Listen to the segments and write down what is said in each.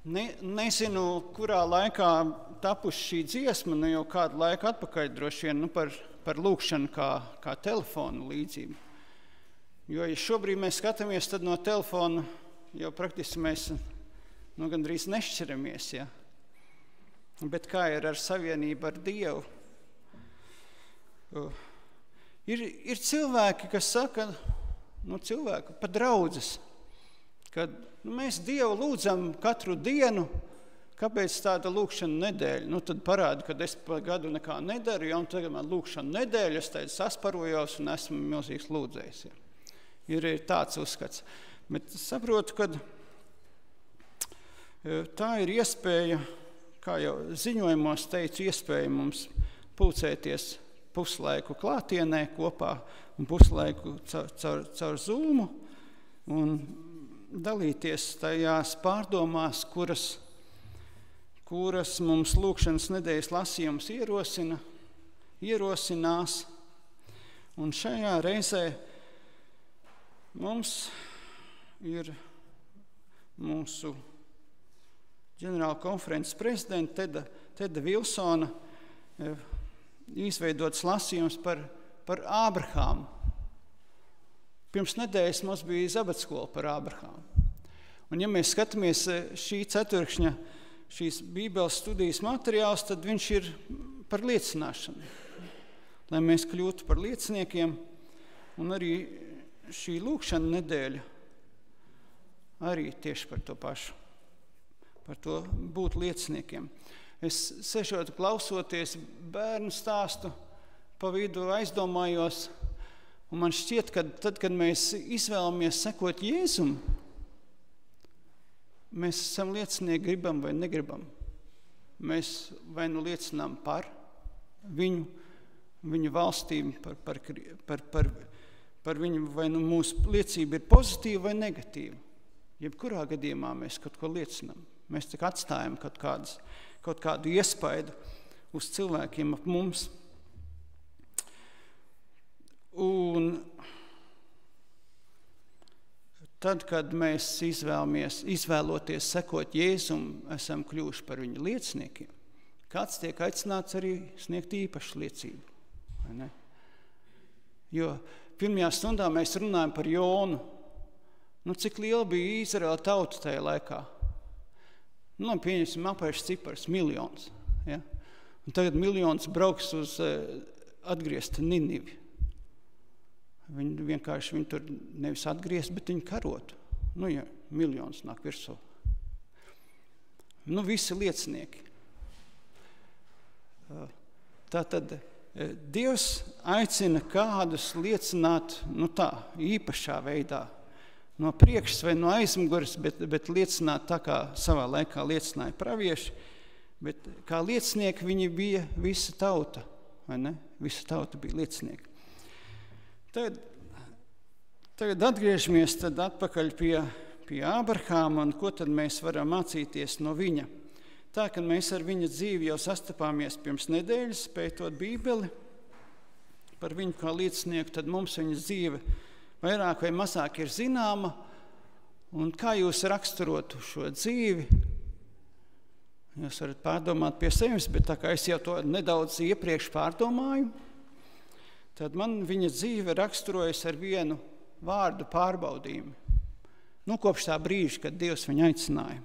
Nezinu, kurā laikā tapuši šī dziesma, jau kādu laiku atpakaļ droši vien, par lūkšanu kā telefonu līdzību. Jo, ja šobrīd mēs skatāmies, tad no telefona jau praktiski mēs gandrīz nešķiramies, ja? Bet kā ir ar savienību ar Dievu? Ir cilvēki, kas saka, cilvēki pat draudzes, kad mēs Dievu lūdzam katru dienu, kāpēc tāda lūkšana nedēļa? Tad parāda, kad es pa gadu nekā nedaru, un tagad man lūkšana nedēļa, es tādu sasparojos un esmu milzīgs lūdzējs. Ja. Ir tāds uzskats. Bet saprotu, ka tā ir iespēja, kā jau ziņojumos teicu, iespēja mums pulcēties puslaiku klātienē kopā un puslaiku caur Zoomu un dalīties tajās pārdomās, kuras mums lūkšanas nedēļas lasījums ierosinās. Un šajā reizē mums ir mūsu ģenerāla konferences prezidenta Teda Vilsona izveidots lasījums par Ābrahāmu. Pirms nedēļas mums bija zabatskola par Ābrahāmu. Un ja mēs skatāmies šī ceturkšņa, šīs Bībeles studijas materiāls, tad viņš ir par liecināšanu. Lai mēs kļūtu par lieciniekiem, un arī šī lūkšana nedēļa arī tieši par to pašu, par to būt lieciniekiem. Es sešot klausoties bērnu stāstu, pa vidu aizdomājos, un man šķiet, ka tad, kad mēs izvēlamies sekot Jēzum, mēs esam liecinieki, gribam vai negribam. Mēs vai liecinām par viņu valstīm, par viņu, vai mūsu liecība ir pozitīva vai negatīva. Jebkurā gadījumā mēs kaut ko liecinām. Mēs tik atstājam kaut kādu iespaidu uz cilvēkiem ap mums. Un tad, kad mēs izvēloties sekot Jēzum, esam kļuvuši par viņu lieciniekiem, kāds tiek aicināts arī sniegt īpašu liecību. Vai ne? Jo pirmajā stundā mēs runājam par Jonu. Cik liela bija Izraela tauta tajā laikā? Pieņemsim apēšs cipars, 1 miljons. Ja? Un tagad 1 miljons brauks uz atgriezt Ninivi. Viņi tur nevis atgriezt, bet viņi karotu. Ja 1 miljons nāk virsū. Visi liecinieki. Tātad Dievs aicina kādus liecināt, īpašā veidā, no priekšas vai no aizmugures, bet liecināt tā, kā savā laikā liecināja pravieši, bet kā liecinieki viņi bija visa tauta, vai ne? Visa tauta bija liecinieki. Tagad atgriežamies atpakaļ pie Ābrahāma, un ko tad mēs varam mācīties no viņa. Tā, ka mēs ar viņa dzīvi jau sastapāmies pirms nedēļas, pētot Bībeli par viņu kā liecinieku, tad mums viņa dzīve vairāk vai mazāk ir zināma. Un kā jūs raksturotu šo dzīvi? Jūs varat pārdomāt pie sevis, bet tā kā es jau to nedaudz iepriekš pārdomāju, tad man viņa dzīve raksturojas ar vienu vārdu pārbaudījumu. Kopš tā brīža, kad Dievs viņu aicināja.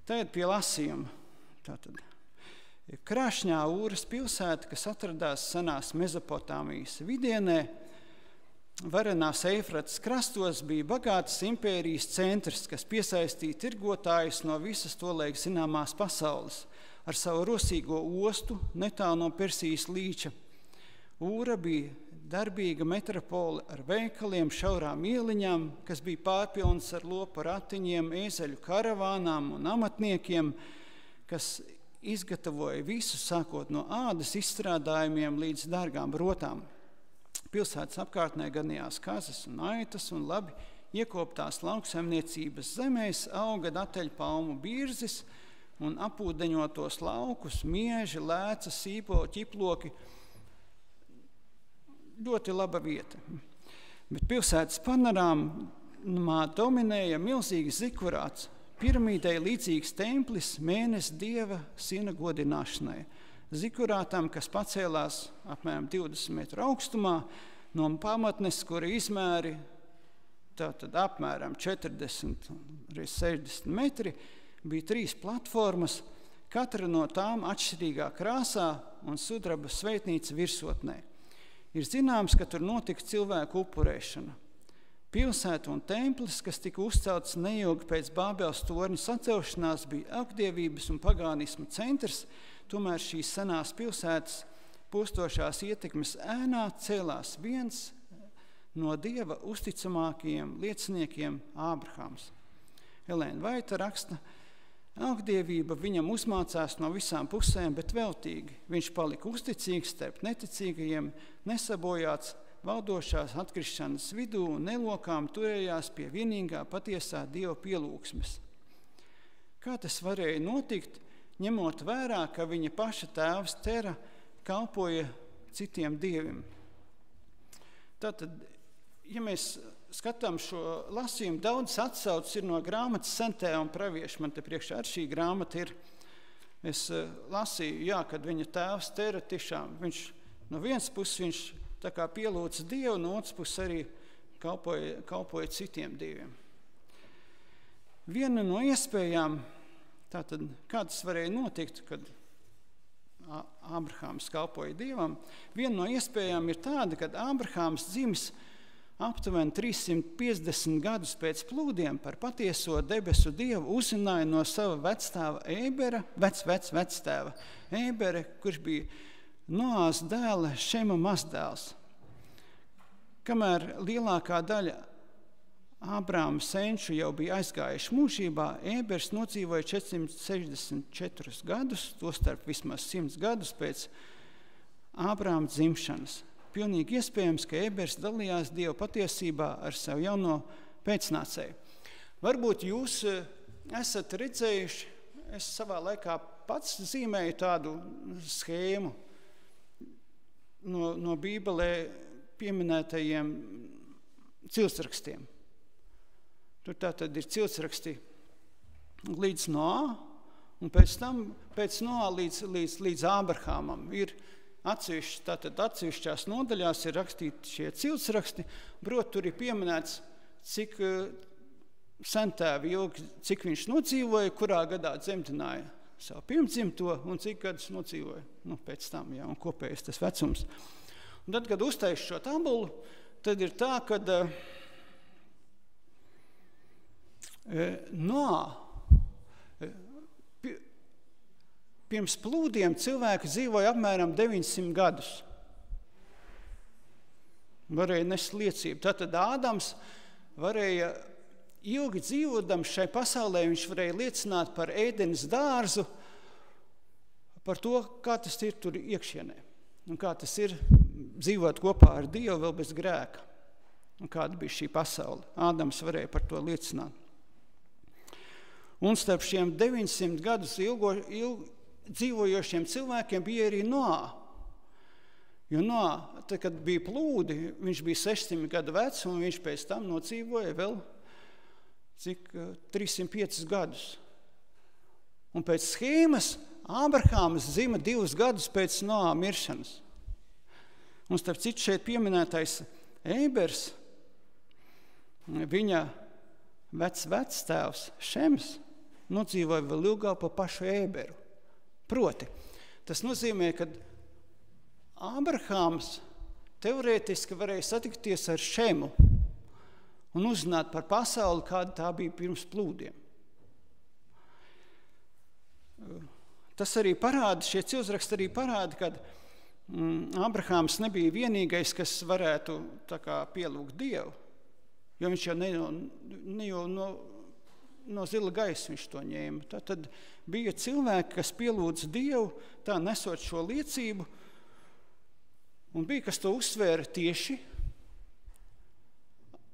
Tagad pie lasījuma. Tātad. Krašņā Ūras pilsēta, kas atradās senās Mezopotāmijas vidienē, varenās Eifrates krastos, bija bagātas impērijas centrs, kas piesaistīja tirgotājus no visas tolaik zināmās pasaules ar savu rosīgo ostu netālu no Persijas līča. Ūra bija darbīga metropole ar veikaliem, šaurām ieliņām, kas bija pārpilnas ar lopu ratiņiem, ēzeļu karavānām un amatniekiem, kas izgatavoja visu, sākot no ādas izstrādājumiem līdz dārgām rotām. Pilsētas apkārtnē ganījās kazas un aitas, un labi iekoptās lauksaimniecības zemēs auga dateļpalmu birzis un apūdeņotos laukus, mieži, lēcas, sīpoli, ķiploki. Ļoti laba vieta. Bet pilsētas panorāmā dominēja milzīgs zikurāts, piramīdai līdzīgs templis mēnesi dieva sina godināšanai. Zikurātam, kas pacēlās apmēram 20 metru augstumā, no pamatnes, kura izmēri tātad apmēram 40 reiz 60 metri, bija 3 platformas, katra no tām atšķirīgā krāsā un sudraba svētnīca virsotnē. Ir zināms, ka tur notika cilvēku upurēšana. Pilsēta un templis, kas tika uzcelts neilgi pēc Bābeles torņa sacelšanās, bija apdievības un pagānisma centrs, tomēr šīs senās pilsētas postošās ietekmes ēnā cēlās viens no Dieva uzticamākajiem lieciniekiem Ābrahams. Elēna Vaita raksta, augdievība viņam uzmācās no visām pusēm, bet veltīgi. Viņš palika uzticīgs starp neticīgajiem, nesabojāts valdošās atkrišanas vidū un nelokām turējās pie vienīgā patiesā Dieva pielūgsmes. Kā tas varēja notikt, ņemot vērā, ka viņa paša tēvs Tera kalpoja citiem dieviem? Tātad, ja mēs skatām šo lasījumu, daudz atsaucas ir no grāmatas Sentēva un pravieši. Man te priekšā ar šī grāmata ir. Es lasīju, kad viņa tēvs Tera tiešām, viņš no vienas puses viņš tā kā pielūdza Dievu, no otras puses arī kalpoja citiem dieviem. Viena no iespējām, tātad, kā tas varēja notikt, kad Ābrahāms kalpoja Dievam, viena no iespējām ir tāda, kad Ābrahāms dzimis aptuveni 350 gadus pēc plūdiem par patieso debesu Dievu uzzināja no sava vectēva Ēbera, vectēva Ēbera, kurš bija Noās dēla Šema mazdēls. Kamēr lielākā daļa Ābrāma senču jau bija aizgājuši mūžībā, Ēbers nodzīvoja 464 gadus, tostarp vismaz 100 gadus pēc Ābrāma dzimšanas. Pilnīgi iespējams, ka Ēbers dalījās Dieva patiesībā ar savu jauno pēcnācēju. Varbūt jūs esat redzējuši, es savā laikā pats zīmēju tādu schēmu no Bībelē pieminētajiem ciltsrakstiem. Tur tātad ir ciltsraksti līdz Noā, un pēc tam pēc Noā līdz Ābrahāmam ir atsevišķās nodaļās ir rakstīti šie ciltsraksti, tur ir pieminēts, cik sentēvi ilgi, cik viņš nodzīvoja, kurā gadā dzemdināja savu pirmdzimto un cik gadus nodzīvoja pēc tam, un kopējais tas vecums. Un tad, kad uztais šo tabulu, tad ir tā, kad pirms plūdiem cilvēki dzīvoja apmēram 900 gadus. Varēja nest liecību. Tātad Ādams varēja ilgi dzīvodams šai pasaulē, viņš varēja liecināt par ēdenes dārzu, par to, kā tas ir tur iekšienē. Un kā tas ir dzīvot kopā ar Dievu vēl bez grēka. Un kāda bija šī pasaule. Ādams varēja par to liecināt. Un starp šiem 900 gadus dzīvojošiem cilvēkiem bija arī Noā. Jo Noā, tad, kad bija plūdi, viņš bija 600 gadu vecs, un viņš pēc tam nodzīvoja vēl 305 gadus. Un pēc schēmas Ābrahāms dzima 2 gadus pēc Noā miršanas. Un starp citu šeit pieminētais Ēbers, viņa vectēvs Šems nodzīvoja vēl ilgāk par pašu Ēberu. Proti, tas nozīmē, ka Ābrahāms teorētiski varēja satikties ar Šemu un uzzināt par pasauli, kāda tā bija pirms plūdiem. Tas arī parāda, šie ciltsraksti arī parāda, ka Ābrahāms nebija vienīgais, kas varētu tā kā pielūgt Dievu, jo viņš jau no zila gaisa viņš to ņēma. Tad bija cilvēki, kas pielūdza Dievu, tā nesot šo liecību, un bija, kas to uzsvēra tieši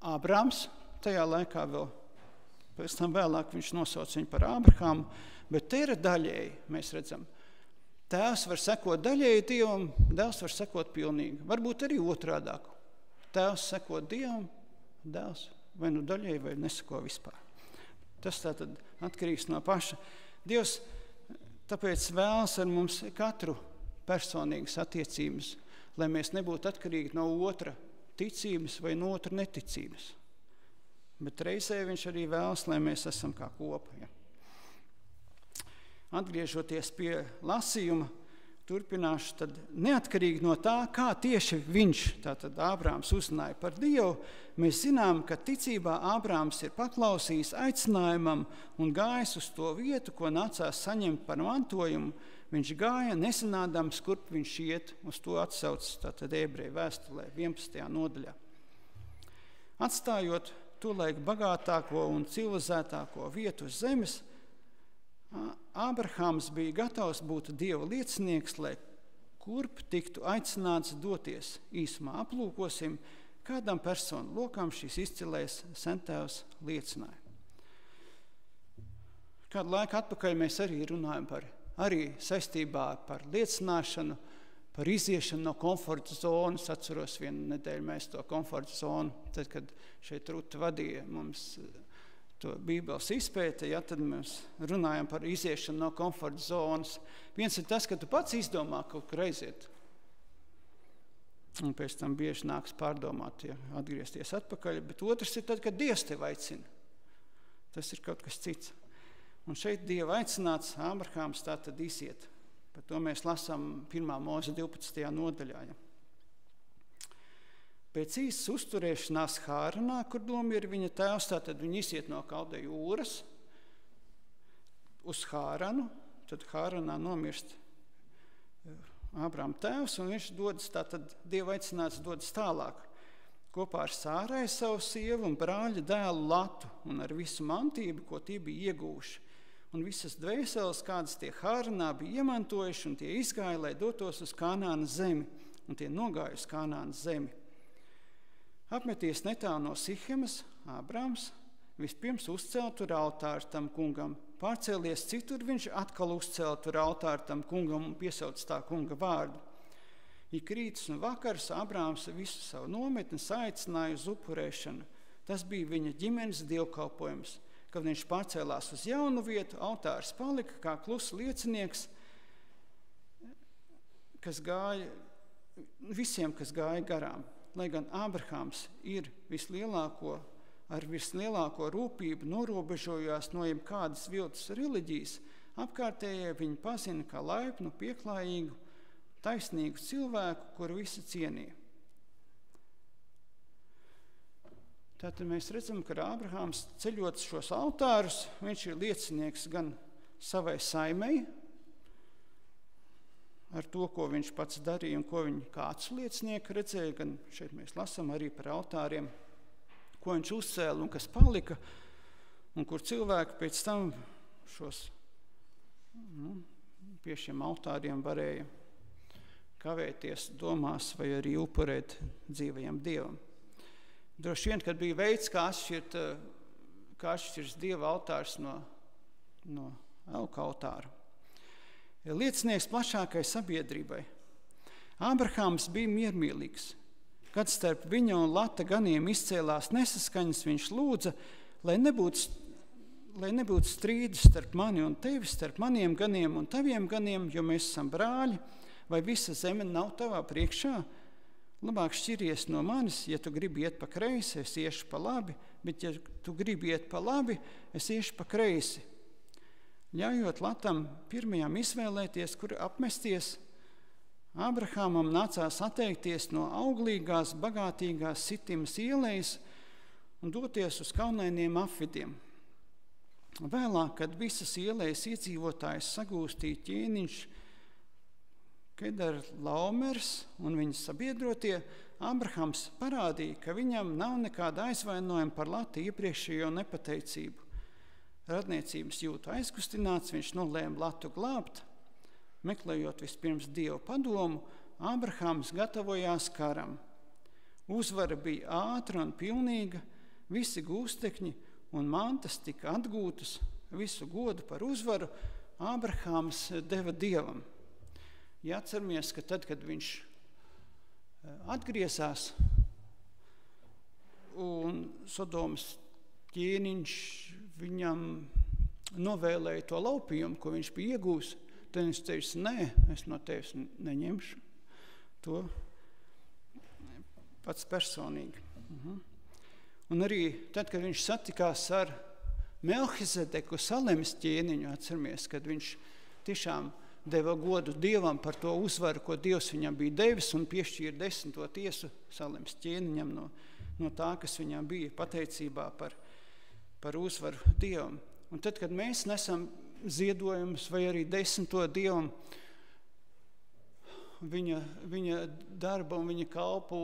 Ābrams, tajā laikā vēl, pēc tam vēlāk viņš nosauc viņu par Ābrahāmu, bet te ir daļēji, mēs redzam, tēvs var sekot daļēji Dievam, dēls var sekot pilnīgi. Varbūt arī otrādāk. Tēvs sekot Dievam, dēls vai daļēji vai neseko vispār. Tas tātad atkarīgs no paša. Dievs tāpēc vēlas ar mums katru personīgas attiecības, lai mēs nebūtu atkarīgi no otra ticības vai no otra neticības. Bet reizē viņš arī vēlas, lai mēs esam kā kopa. Ja. Atgriežoties pie lasījuma, turpināšu, tad neatkarīgi no tā, kā tieši viņš, tātad Ābrāms, uzrunāja par Dievu, mēs zinām, ka ticībā Ābrāms ir paklausījis aicinājumam un gājis uz to vietu, ko nācās saņemt par mantojumu. Viņš gāja, nezinādams, kurp viņš iet, uz to atsaucas tātad Ebreju vēstulē 11. nodaļā. Atstājot tolaik bagātāko un civilizētāko vietu uz zemes, Ābrahāms bija gatavs būt Dieva liecinieks, lai kurp tiktu aicināts doties. Īsumā aplūkosim, kādam personu lokam šis izcilais sentēvs liecināja. Kādu laiku atpakaļ mēs arī runājam arī saistībā par liecināšanu, par iziešanu no komforta zonas. Atceros vienu nedēļu mēs to komforta zonu, tad, kad šeit Ruta vadīja mums to Bībeles izpēte, ja, tad mēs runājam par iziešanu no komforta zonas. Viens ir tas, ka tu pats izdomā kaut kur aiziet. Un pēc tam bieži nāks pārdomāt, ja, atgriezties atpakaļ. Bet otrs ir tad, kad Dievs tevi aicina. Tas ir kaut kas cits. Un šeit Dieva aicināts Ābrahāms tātad iziet. Par to mēs lasām 1. Mūza 12. nodaļā. Ja. Pēc īsas uzturēšanās Hāranā, kur doma ir viņa tēvs, tātad viņi iziet no Kaldeju jūras uz Hāranu, tad Hāranā nomirst Ābrama tēvs, un viņš dodas, tātad Dieva aicināts dodas tālāk. Kopā ar Sārai savu sievu un brāļa dēlu Latu un ar visu mantību, ko tie bija ieguvuši. Un visas dvēseles, kādas tie Hāranā bija iemantojuši, un tie izgāja, lai dotos uz Kanānas zemi, un tie nogāja uz Kanānas zemi. Apmeties netālu no Sihemas, Ābrams vispirms uzcēla tur altāru tam kungam. Pārcēlies citur, viņš atkal uzcēla tur altāru tam kungam un piesauc tā kunga vārdu. Ik rīts un vakars Ābrams visu savu nometni saicināja uz upurēšanu. Tas bija viņa ģimenes dievkalpojums. Kad viņš pārcēlās uz jaunu vietu, altārs palika kā kluss liecinieks, visiem, kas gāja garām. Lai gan Ābrahāms ir ar vislielāko rūpību norobežojās no jebkādas viltus reliģijas, apkārtējie viņu pazina kā laipnu, pieklājīgu, taisnīgu cilvēku, kuru visi cienīja. Tātad mēs redzam, ka Ābrahāms ceļot šos altārus, viņš ir liecinieks gan savai saimei, ar to, ko viņš pats darīja un ko viņa kāds liecinieki redzēja, gan šeit mēs lasām arī par altāriem, ko viņš uzcēla un kas palika, un kur cilvēki pēc tam pie šiem altāriem varēja kavēties domās vai arī upurēt dzīvajam Dievam. Droši vien, kad bija veids, kā atšķirs Dieva altārs no elka altāra. Liecinieks plašākai sabiedrībai. Ābrahāms bija miermīlīgs. Kad starp viņa un Lata ganiem izcēlās nesaskaņas, viņš lūdza, lai nebūtu strīdus starp mani un tevi, starp maniem ganiem un taviem ganiem, jo mēs esam brāļi, vai visa zeme nav tavā priekšā. Labāk šķiries no manis, ja tu gribi iet pa kreisi, es iešu pa labi, bet ja tu gribi iet pa labi, es iešu pa kreisi. Ļaujot Latam pirmajam izvēlēties, kur apmesties, Ābrahāmam nācās atteikties no auglīgās, bagātīgās Sitimas ielejas un doties uz kalnainiem apvidiem. Vēlāk, kad visas ielejas iedzīvotājs sagūstīja ķēniņš Kedar Laomers un viņas sabiedrotie, Ābrahāms parādīja, ka viņam nav nekāda aizvainojuma par Lata iepriekšējo nepateicību. Radniecības jūtu aizkustināts, viņš nolēma Latu glābt. Meklējot vispirms Dievu padomu, Ābrahāms gatavojās karam. Uzvara bija ātra un pilnīga, visi gūstekņi un mantas tika atgūtas, visu godu par uzvaru Ābrahāms deva Dievam. Ja atceramies, ka tad, kad viņš atgriezās un Sodomas ķēniņš viņam novēlēja to laupījumu, ko viņš bija iegūs, tad viņš teica, nē, es no tevis neņemšu to pats personīgi. Un arī tad, kad viņš satikās ar Melhizedeku, Salemes ķēniņu, atceramies, kad viņš tiešām deva godu Dievam par to uzvaru, ko Dievs viņam bija devis un piešķīra 10. tiesu Salemes ķēniņam no tā, kas viņam bija pateicībā par uzvaru Dievam. Un tad, kad mēs nesam ziedojumus vai arī 10. Dievam, viņa darba un viņa kalpu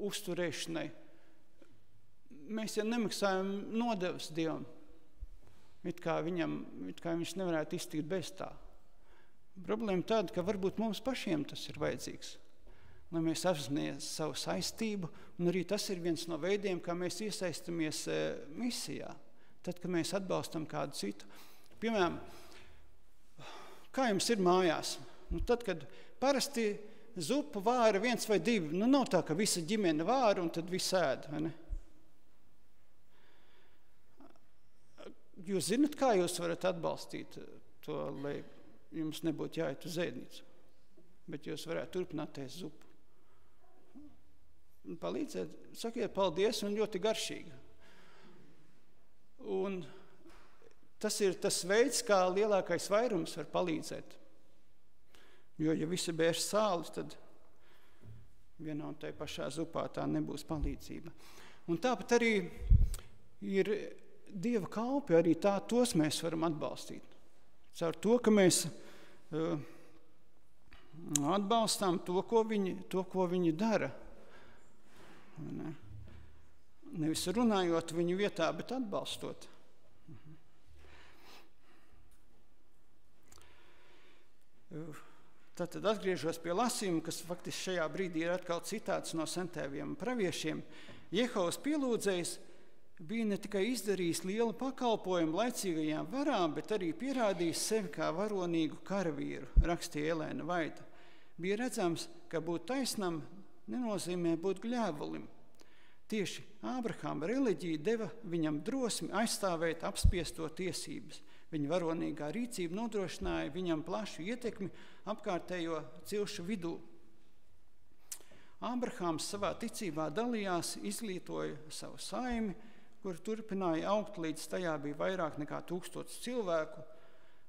uzturēšanai, mēs jau nemaksājam nodevas Dievam. It kā viņš nevarētu iztikt bez tā. Problēma tāda, ka varbūt mums pašiem tas ir vajadzīgs, lai mēs apzināmies savu saistību, un arī tas ir viens no veidiem, kā mēs iesaistamies misijā, tad, kad mēs atbalstam kādu citu. Piemēram, kā jums ir mājās? Tad, kad parasti zupu vāra 1 vai 2, nav tā, ka visa ģimene vāra un tad viss ēd, vai ne? Jūs zināt, kā jūs varat atbalstīt to, lai jums nebūtu jāiet uz ēdnīcu, bet jūs varētu turpināt ēst zupu. Palīdzēt, sakiet paldies un ļoti garšīgi. Un tas ir tas veids, kā lielākais vairums var palīdzēt. Jo, ja visi bērs sāli, tad vienā un tai pašā zupā tā nebūs palīdzība. Un tāpat arī ir Dieva kalpi, arī tos mēs varam atbalstīt. Caur to, ka mēs atbalstām to, ko viņi dara. Nevis runājot viņu vietā, bet atbalstot. Tātad atgriežos pie lasījuma, kas faktiski šajā brīdī ir atkal citāts no sentēviem praviešiem. Jehovas pielūdzējs bija ne tikai izdarījis lielu pakalpojumu laicīgajām varām, bet arī pierādījis sevi kā varonīgu karavīru, rakstīja Elēna Vaita. Bija redzams, ka būt taisnam nenozīmē būt gļēvulim. Tieši Ābrahāma reliģija deva viņam drosmi aizstāvēt apspiesto tiesības. Viņa varonīgā rīcība nodrošināja viņam plašu ietekmi apkārtējo cilšu vidū. Ābrahāms savā ticībā dalījās, izglītoja savu saimi, kur turpināja augt, līdz tajā bija vairāk nekā 1000 cilvēku.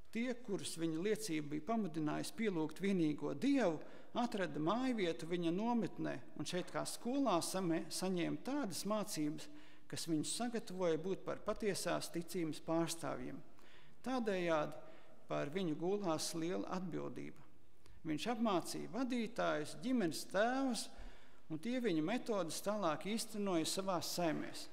Tie, kurus viņa liecība bija pamudinājusi pielūgt vienīgo Dievu, atrada mājvietu viņa nometnē, un šeit kā skolā saņēma tādas mācības, kas viņus sagatavoja būt par patiesās ticības pārstāvjiem. Tādējādi pār viņu gulās liela atbildība. Viņš apmācīja vadītājus, ģimenes tēvus, un tie viņa metodas tālāk īstenoja savās saimēs.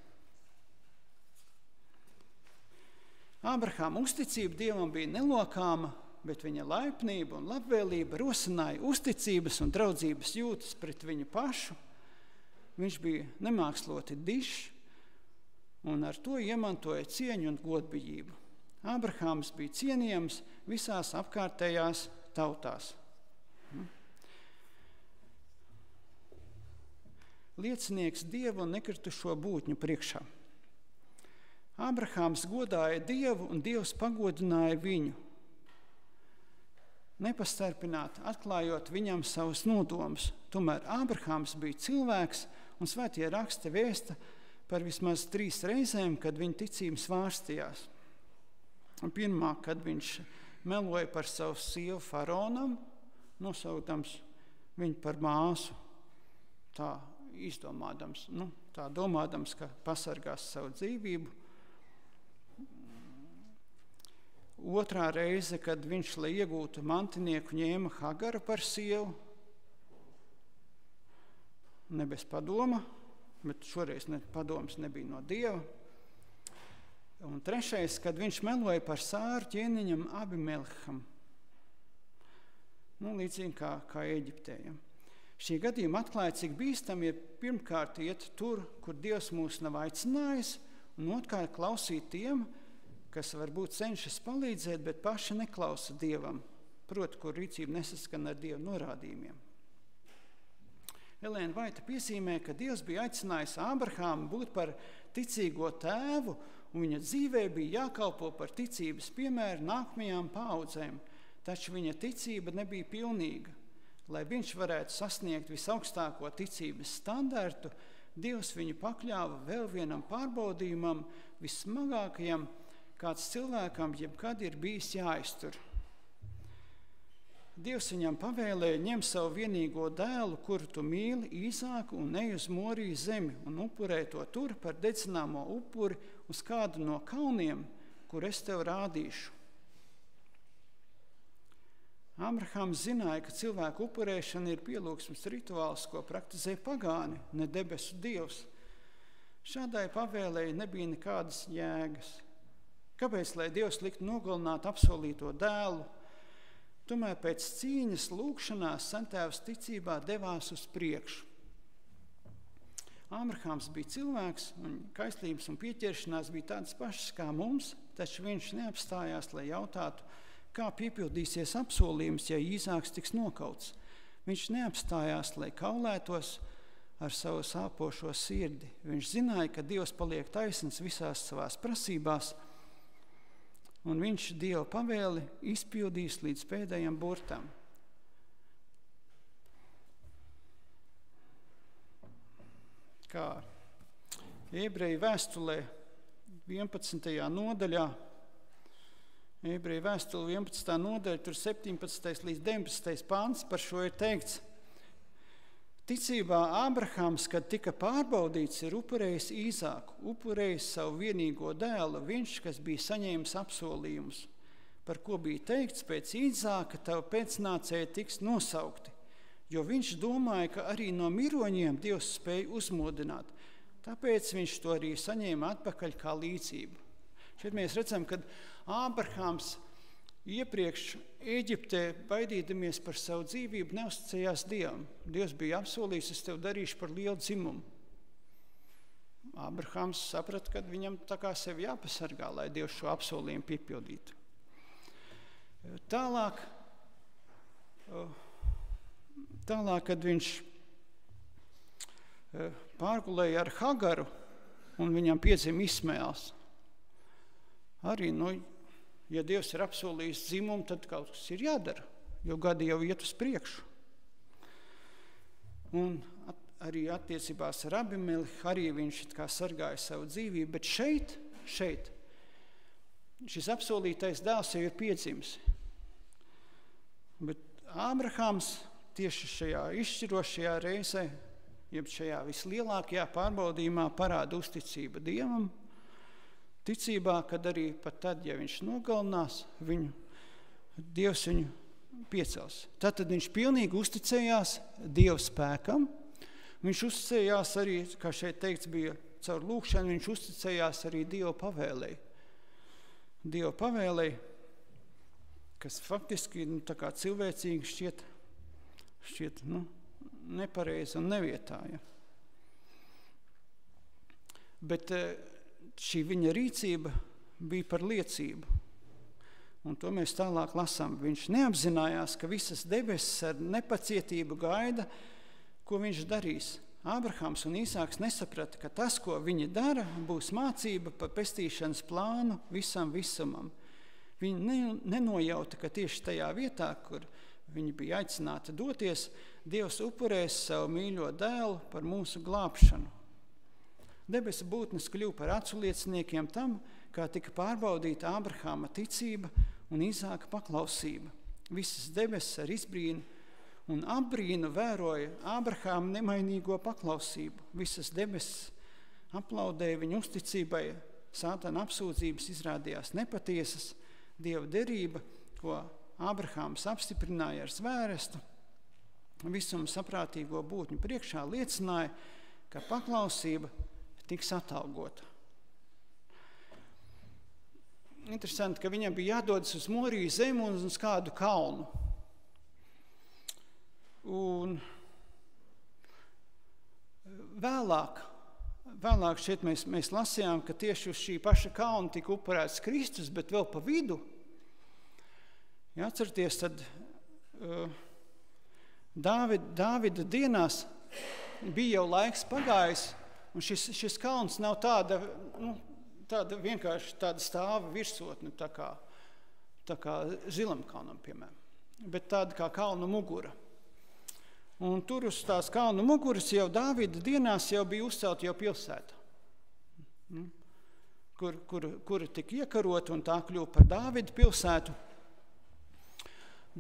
Ābrahāma uzticība Dievam bija nelokāma, bet viņa laipnība un labvēlība rosināja uzticības un draudzības jūtas pret viņu pašu. Viņš bija nemāksloti dišs un ar to iemantoja cieņu un godbijību. Ābrahāms bija cienījams visās apkārtējās tautās. Liecinieks Dievu un nekritušo būtņu priekšā. Ābrahāms godāja Dievu un Dievs pagodināja viņu. Nepastarpināti atklājot viņam savus nodomus. Tomēr Ābrahāms bija cilvēks un svētie raksti vēsta par vismaz 3 reizēm, kad viņa ticība svārstījās. Pirmā, kad viņš meloja par savu sievu faraonam, nosaukdams viņu par māsu, tā izdomādams, tā domādams, ka pasargās savu dzīvību. Otrā reize, kad viņš, lai iegūtu mantinieku, ņēma Hagaru par sievu, ne bez padoma, bet šoreiz padoms nebija no Dieva. Un trešais, kad viņš meloja par sāru ķēniņam Abimelham, līdzīgi kā Eģiptē. Šī gadījuma atklāja, cik bīstami ir pirmkārt iet tur, kur Dievs mūs nav aicinājis, un otrkārt klausīt tiem, kas varbūt cenšas palīdzēt, bet paši neklausa Dievam, proti, kur rīcība nesaskan ar Dieva norādījumiem. Elēna Vaita piezīmē, ka Dievs bija aicinājis Ābrahāmu būt par ticīgo tēvu un viņa dzīvē bija jākalpo par ticības piemēru nākamajām paaudzēm, taču viņa ticība nebija pilnīga. Lai viņš varētu sasniegt visaugstāko ticības standartu, Dievs viņu pakļāva vēl vienam pārbaudījumam, vissmagākajam, kāds cilvēkam jebkad ir bijis jāiztur. Dievs viņam pavēlēja ņem savu vienīgo dēlu, kuru tu mīli, Īzāku, un ej uz Moriju zemi un upurē to tur par dedzināmo upuri uz kādu no kalniem, kur es tev rādīšu. Abrahams zināja, ka cilvēku upurēšana ir pielūgsmes rituāls, ko praktizē pagāni, ne debesu Dievs. Šādai pavēlēji nebija nekādas jēgas. Kāpēc, lai Dievs liktu nogalināt apsolīto dēlu? Tomēr pēc cīņas lūgšanās Santēvs ticībā devās uz priekšu. Abrahams bija cilvēks, un kaislības un pieķeršanās bija tādas pašas kā mums, taču viņš neapstājās, lai jautātu, kā piepildīsies apsolījums, ja Īzāks tiks nokauts. Viņš neapstājās, lai kaulētos ar savu sāpošo sirdi. Viņš zināja, ka Dievs paliek taisns visās savās prasībās, un viņš Dieva pavēli izpildīs līdz pēdējam burtam. Kā Ebreju vēstulē 11. nodaļā, Ebreju vēstule 11. nodaļa, tur 17. līdz 19. pāns par šo ir teikts. Ticībā Ābrahams, kad tika pārbaudīts, ir upurējis Īzāku, upurējis savu vienīgo dēlu, viņš, kas bija saņēmis apsolījumus, par ko bija teikts, pēc Īzāka tavu pēcnācēji tiks nosaukti, jo viņš domāja, ka arī no miroņiem Dievs spēja uzmodināt, tāpēc viņš to arī saņēma atpakaļ kā līdzību. Šeit mēs redzam, ka Ābrahams iepriekš Ēģiptē, baidīdamies par savu dzīvību, neuzticējās Dievam. Dievs bija apsolījis, es tev darīšu par lielu dzimumu. Ābrahams saprata, ka viņam tā kā sevi jāpasargā, lai Dievs šo apsolījumu piepildītu. Tālāk, kad viņš pārgulēja ar Hagaru un viņam piedzima Ismaēls, arī, ja Dievs ir apsolījis dzimumu, tad kaut kas ir jādara, jo gadi jau iet uz priekšu. Un arī attiecībās ar Abimelehu, arī viņš kā sargāja savu dzīvību, bet šeit šis apsolītais dēls jau ir piedzimis. Bet Ābrahams tieši šajā izšķirošajā reizē, jeb šajā vislielākajā pārbaudījumā parāda uzticību Dievam, ticībā, kad arī pat tad, ja viņš nogalinās viņu, Dievs viņu piecels. Tad viņš pilnīgi uzticējās Dieva spēkam. Viņš uzticējās arī, kā šeit teikts, bija caur lūgšanu, viņš uzticējās arī Dieva pavēlei. Dieva pavēlei, kas faktiski tā kā cilvēcīgi šķiet nepareizi un nevietā. Ja. Bet šī viņa rīcība bija par liecību. Un to mēs tālāk lasām. Viņš neapzinājās, ka visas debesis ar nepacietību gaida, ko viņš darīs. Ābrahams un Īzāks nesaprata, ka tas, ko viņi dara, būs mācība par pestīšanas plānu visam visumam. Viņi nenojauta, ka tieši tajā vietā, kur viņi bija aicināti doties, Dievs upurēs savu mīļo dēlu par mūsu glābšanu. Debesu būtnes kļuva par aculieciniekiem tam, kā tika pārbaudīta Ābrahama ticība un Īzāka paklausība. Visas debesis ar izbrīnu un apbrīnu vēroja Ābrahama nemainīgo paklausību. Visas debesis aplaudēja viņa uzticībai, Sātana apsūdzības izrādījās nepatiesas, Dieva derība, ko Ābrahāms apstiprināja ar zvērestu, visumu saprātīgo būtņu priekšā liecināja, ka paklausība tiks atalgota. Interesanti, ka viņam bija jādodas uz Moriju zemi un uz kādu kalnu. Un vēlāk šeit mēs lasījām, ka tieši uz šī paša kalna tika upurēts Kristus, bet vēl pa vidu. Ja atcerieties, tad Dāvida dienās bija jau laiks pagājis, un šis kalns nav vienkārši tāda stāva virsotne, tā kā Zilamkalnam, piemēram, bet tāda kā kalna mugura. Un tur uz tās kalna muguras jau Dāvida dienās jau bija uzcelta jau pilsēta, kur tika iekarota un tā kļuva par Dāvida pilsētu.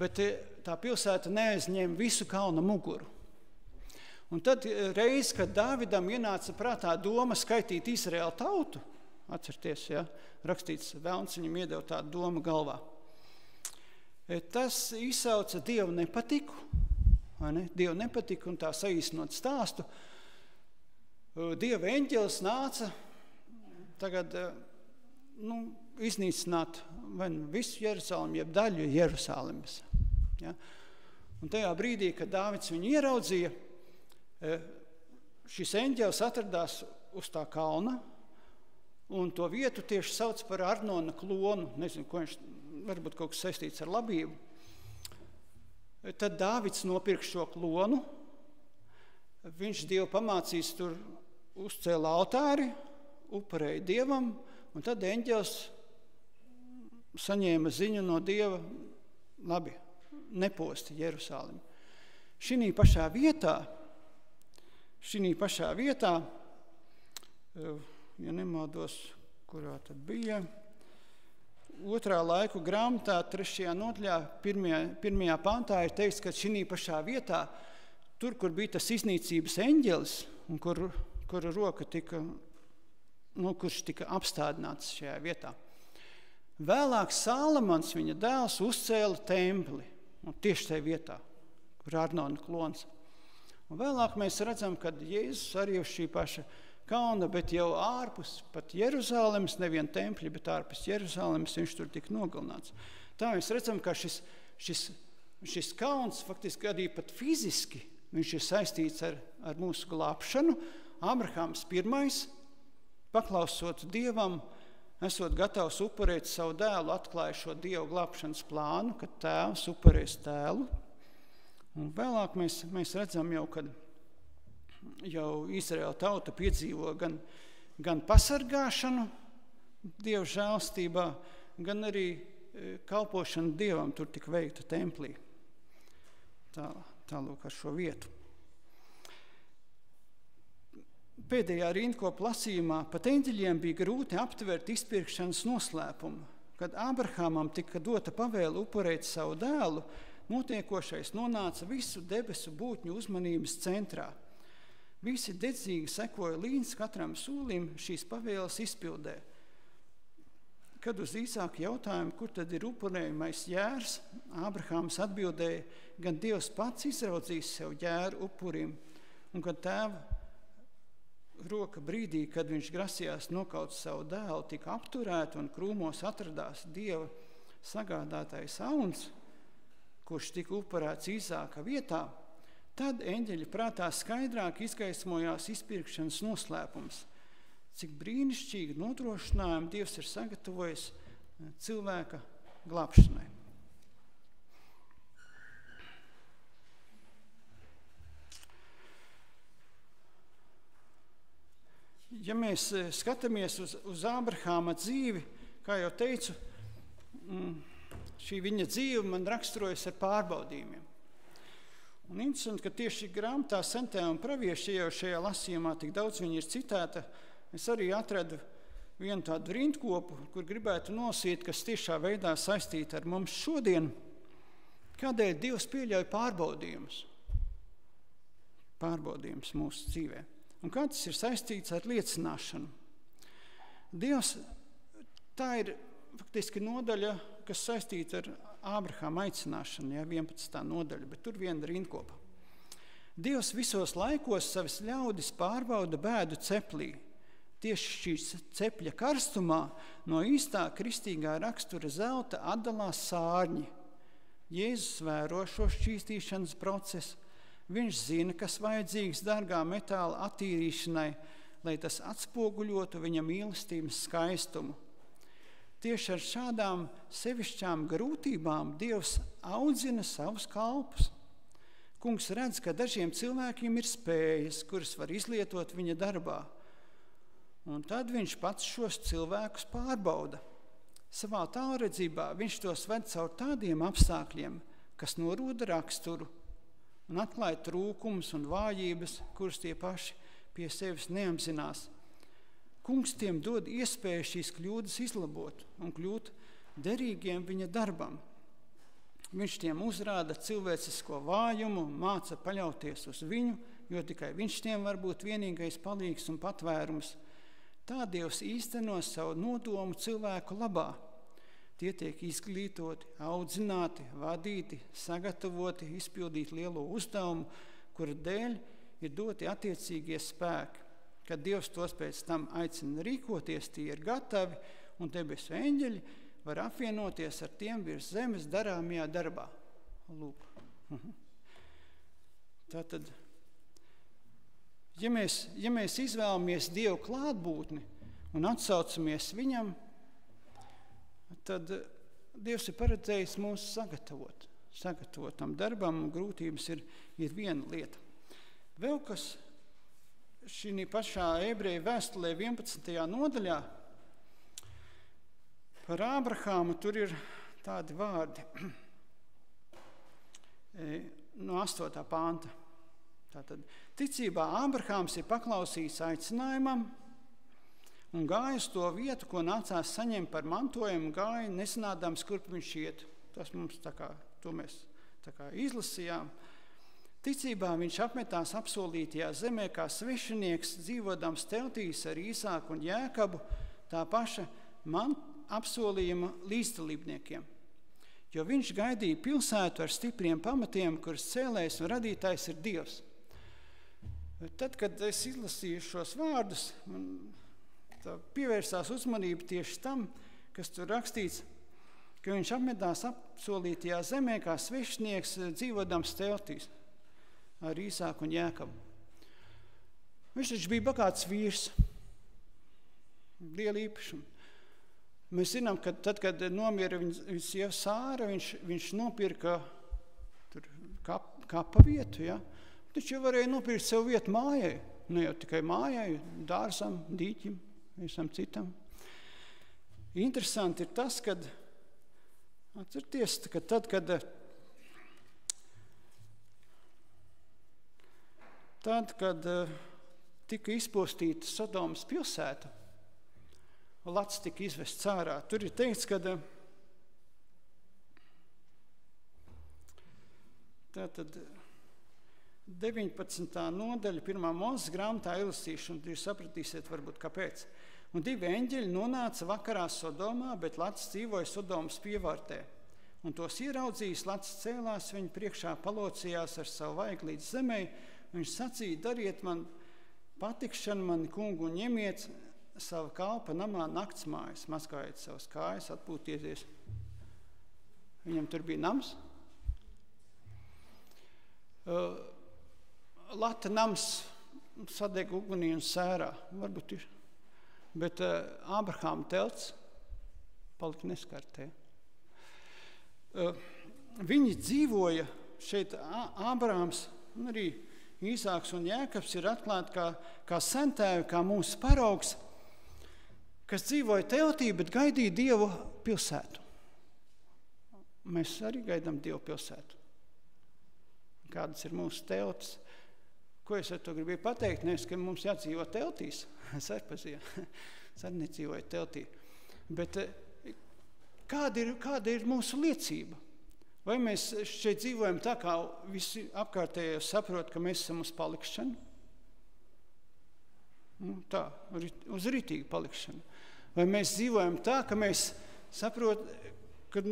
Bet tā pilsēta neaizņēma visu kalna muguru. Un tad reiz, kad Dāvidam ienāca prātā doma skaitīt Izraēlu tautu, atcerieties, ja, rakstīts, velns viņam iedeva tādu domu galvā. Tas izsauca Dievu nepatiku, vai ne? Dievu nepatiku un tā saīsinot stāstu. Dieva eņģelis nāca tagad iznīcināt vai visu Jeruzalem, jeb daļu Jeruzalemes. Ja? Un tajā brīdī, kad Dāvids viņu ieraudzīja, šis eņģelis atradās uz tā kalna, un to vietu tieši sauc par Arnona klonu. Nezinu, ko viņš, varbūt kaut kas saistīts ar labību. Tad Dāvids nopirka šo klonu, viņš Dievu pamācīs tur uzcēla altāri, upurēja Dievam, un tad eņģelis saņēma ziņu no Dieva, labi, neposti Jeruzalemi. Šī pašā vietā, ja nemaldos, kurā tad bija, 2. laiku grāmatā, 3. nodaļā, 1. pantā ir teikts, ka šī pašā vietā, tur, kur bija tas iznīcības eņģelis, un kura roka tika, kurš tika apstādināts šajā vietā. Vēlāk Salamans, viņa dēls, uzcēla templi, un tieši tajā vietā, kur Arnona klons. Un vēlāk mēs redzam, kad Jēzus arī uz šī paša kalna, bet jau ārpus pat Jeruzalemes, nevien tempļi, bet ārpus Jeruzalemes, viņš tur tika nogalināts. Tā mēs redzam, ka šis kalns faktiski arī pat fiziski, viņš ir saistīts ar mūsu glābšanu. Abrahams pirmais, paklausot Dievam, esot gatavs upurēt savu dēlu, atklāja šo Dievu glābšanas plānu, kad tēvs upurēs dēlu. Un vēlāk mēs redzam jau, kad jau Izraēla tauta piedzīvo gan pasargāšanu Dieva žēlstībā, gan arī kalpošanu Dievam tur tika veikta templī. Tālūk ar šo vietu. Pēdējā rindkopa lasījumā pat eņģeļiem bija grūti aptvert izpirkšanas noslēpumu. Kad Abrahamam tika dota pavēle upurēt savu dēlu, notiekošais nonāca visu debesu būtņu uzmanības centrā. Visi dedzīgi sekoja līdz katram sūlim šīs pavēles izpildē. Kad uz īsāku jautājumu, kur tad ir upurējumais jērs, Abrahams atbildēja, gan Dievs pats izraudzīs sev jēru upurim, un kad tēva roka brīdī, kad viņš grasījās nokaut savu dēlu, tika apturēta un krūmos atradās Dieva sagādātais auns, kurš tika upurēts Īzāka vietā, tad eņģeļa prātā skaidrāk izgaismojās izpirkšanas noslēpums, cik brīnišķīgi nodrošinājumu Dievs ir sagatavojis cilvēka glābšanai. Ja mēs skatāmies uz Ābrahāma dzīvi, kā jau teicu, šī viņa dzīve man raksturojas ar pārbaudījumiem. Un interesanti, ka tieši grāmatā Sentajā un pravieši, jau šajā lasījumā tik daudz viņa ir citēta, es arī atradu vienu tādu rindkopu, kur gribētu nosīt, kas tiešā veidā saistīta ar mums šodien, kādēļ Dievs pieļauj pārbaudījumus mūsu dzīvē. Un kā tas ir saistīts ar liecināšanu. Dievs, tā ir faktiski nodaļa, kas saistīta ar Ābrahāma aicināšanu, 11. nodaļa, bet tur viena rindkopa. Dievs visos laikos savas ļaudis pārbauda bēdu ceplī. Tieši šīs cepļa karstumā no īstā kristīgā rakstura zelta atdalās sārņi. Jēzus vēro šo šķīstīšanas procesu. Viņš zina, kas vajadzīgs dārgā metāla attīrīšanai, lai tas atspoguļotu viņa mīlestības skaistumu. Tieši ar šādām sevišķām grūtībām Dievs audzina savus kalpus. Kungs redz, ka dažiem cilvēkiem ir spējas, kuras var izlietot viņa darbā. Un tad viņš pats šos cilvēkus pārbauda. Savā tālredzībā viņš tos ved caur tādiem apstākļiem, kas norūda raksturu un atklāja trūkumus un vājības, kuras tie paši pie sevis neapzinās. Kungs tiem dod iespēju šīs kļūdas izlabot un kļūt derīgiem viņa darbam. Viņš tiem uzrāda cilvēcisko vājumu, māca paļauties uz viņu, jo tikai viņš tiem var būt vienīgais palīgs un patvērums. Tā Dievs īsteno savu nodomu cilvēku labā. Tie tiek izglītoti, audzināti, vadīti, sagatavoti, izpildīt lielo uzdevumu, kura dēļ ir doti attiecīgie spēki. Kad Dievs tos pēc tam aicina rīkoties, tie ir gatavi, un debesu eņģeļi var apvienoties ar tiem virs zemes darāmajā darbā. Lūk. Tātad, ja mēs izvēlamies Dievu klātbūtni un atsaucamies viņam, tad Dievs ir paredzējis mūs sagatavot tam darbam, un grūtības ir viena lieta. Vēl kas šī pašā ebreju vēstulē 11. nodaļā par Ābrahāmu, tur ir tādi vārdi no 8. panta. Tātad, ticībā Ābrahāms ir paklausījis aicinājumam un gāja uz to vietu, ko nācās saņemt par mantojumu, gāja nezinādams, kurp viņš iet. Tas mums to mēs izlasījām. Ticībā viņš apmetās apsolītajā zemē kā svešinieks, dzīvodams teltīs ar Īsāku un Jēkabu, tā paša apsolījuma līdzdalībniekiem. Jo viņš gaidīja pilsētu ar stipriem pamatiem, kuras cēlējs un radītājs ir Dievs. Tad, kad es izlasīju šos vārdus, man pievērsās uzmanība tieši tam, kas tur rakstīts, ka viņš apmetās apsolītajā zemē kā svešinieks, dzīvodams teltīs ar Īsāku un Jēkabu. Viņš taču bija bagāts vīrs, liela īpašuma. Mēs zinām, ka tad, kad nomira viņa sieva Sāra, viņš nopirka tur kapa vietu, ja? Taču jau varēja nopirkt sev vietu mājai, ne jau tikai mājai, dārzam, dīķim, visam citam. Interesanti ir tas, kad atcerieties, ka tad, kad tika izpostīta Sodomas pilsēta, Lats tika izvests ārā. Tur ir teikts, ka tātad 19. nodaļa 1. Mūzes grāmatā izlasīšu, un jūs sapratīsiet varbūt kāpēc. Un 2 eņģeļi nonāca vakarā Sodomā, bet Lats dzīvoja Sodomas pievārtē. Un tos ieraudzījis, Lats cēlās viņa priekšā, palocījās ar savu vaigu līdz zemei. Viņš sacīja, dariet man patikšanu, mani kungu, un ņemiet savu kalpa namā naktsmājas, mazgājiet savas kājas, atpūtieties. Viņam tur bija nams. Lata nams sadeg ugunī un sērā, varbūt ir. Bet Ābrahāma telts palika neskartē. Viņi dzīvoja šeit, Ābrahāms un arī Īsāks un Jēkabs ir atklāti kā sentēvi, kā mūsu paraugs, kas dzīvoja teltī, bet gaidīja Dievu pilsētu. Mēs arī gaidām Dievu pilsētu. Kādas ir mūsu teltis? Ko es ar to gribēju pateikt? Nevis, ka mums jādzīvo teltīs. Es arī pazīju. Es arī nedzīvoju teltī. Bet kāda ir mūsu liecība? Vai mēs šeit dzīvojam tā, kā visi apkārtējie saprot, ka mēs esam uz palikšanu? Tā, uz ritīgu palikšanu. Vai mēs dzīvojam tā, ka mēs saprot, kad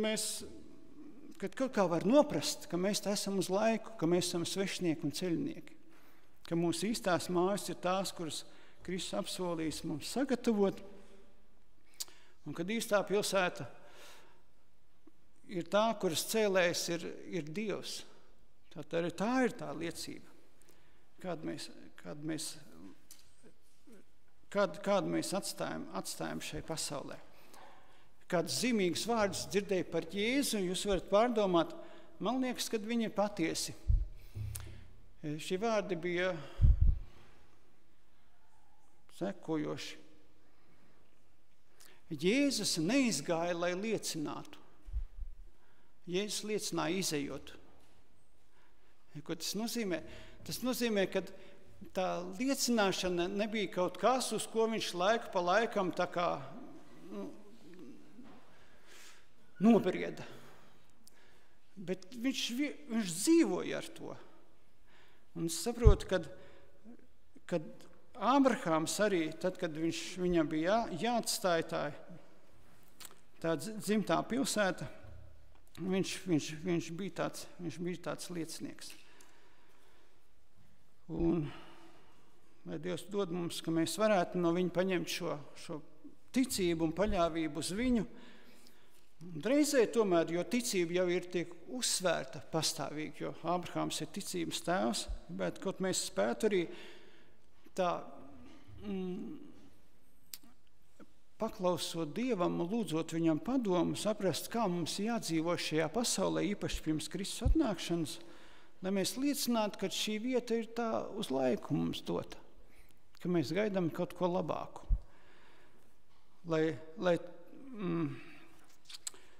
kaut kā var noprast, ka mēs tā esam uz laiku, ka mēs esam svešnieki un ceļnieki, ka mūsu īstās mājas ir tās, kuras Kristus apsolījis mums sagatavot, un kad īstā pilsēta ir tā, kuras cēlējs ir Dievs. Tā ir tā liecība, kādu mēs atstājam šai pasaulē. Kādus zīmīgus vārdus dzirdēju par Jēzu, jūs varat pārdomāt, man liekas, kad viņi ir patiesi. Šie vārdi bija sekojoši. Jēzus neizgāja, lai liecinātu. Jēzus liecināja izejot. Ko tas nozīmē? Tas nozīmē, ka tā liecināšana nebija kaut kas, uz ko viņš laiku pa laikam tā kā nobrieda. Bet viņš dzīvoja ar to. Un es saprotu, kad Ābrahāms arī, tad, kad viņam bija jāatstāj tā dzimtā pilsēta, viņš bija tāds liecinieks. Un lai Dievs dod mums, ka mēs varētu no viņa paņemt šo ticību un paļāvību uz viņu. Un reizē tomēr, jo ticība jau ir tiek uzsvērta pastāvīgi, jo Ābrahāms ir ticības tēvs, bet kaut mēs spētu arī tā paklausot Dievam un lūdzot viņam padomu, saprast, kā mums jādzīvo šajā pasaulē, īpaši pirms Kristus atnākšanas, lai mēs liecinātu, ka šī vieta ir tā uz laiku mums dota, ka mēs gaidām kaut ko labāku.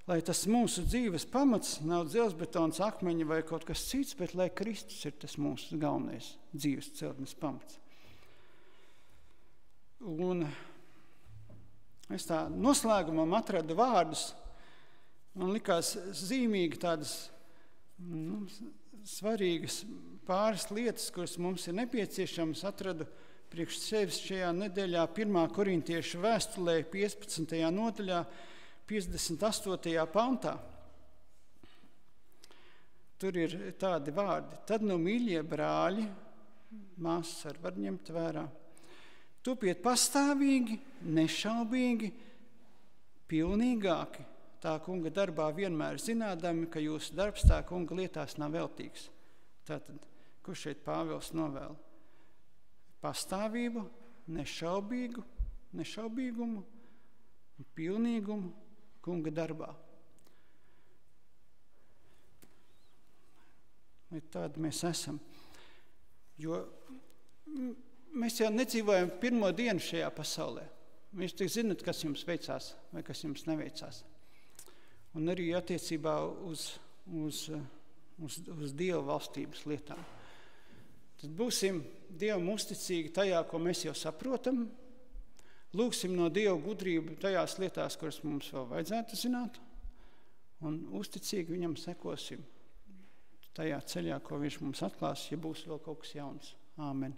Lai tas mūsu dzīves pamats nav dzelzbetons, akmeņi vai kaut kas cits, bet lai Kristus ir tas mūsu galvenais dzīves celtnes pamats. Un es tā noslēgumam atradu vārdus, man likās zīmīgi tādas svarīgas pāris lietas, kuras mums ir nepieciešamas, atradu priekš sevis šajā nedēļā 1. Korintiešu vēstulē 15. nodaļā 58. pantā. Tur ir tādi vārdi. Tad nu, mīļie brāļi, māsas var ņemt vērā, topiet pastāvīgi, nešaubīgi, pilnīgāki tā kunga darbā vienmēr zinādami, ka jūsu darbs tā kunga lietās nav veltīgs. Tātad, ko šeit Pāvils novēl? Pastāvību, nešaubīgumu un pilnīgumu kunga darbā. Vai tādi mēs esam? Jo mēs jau nedzīvojam pirmo dienu šajā pasaulē. Jūs tik zinat, kas jums veicās vai kas jums neveicās. Un arī attiecībā uz Dieva valstības lietām. Tad būsim Dievam uzticīgi tajā, ko mēs jau saprotam. Lūgsim no Dieva gudrību tajās lietās, kuras mums vēl vajadzētu zināt. Un uzticīgi viņam sekosim tajā ceļā, ko viņš mums atklās, ja būs vēl kaut kas jauns. Āmen.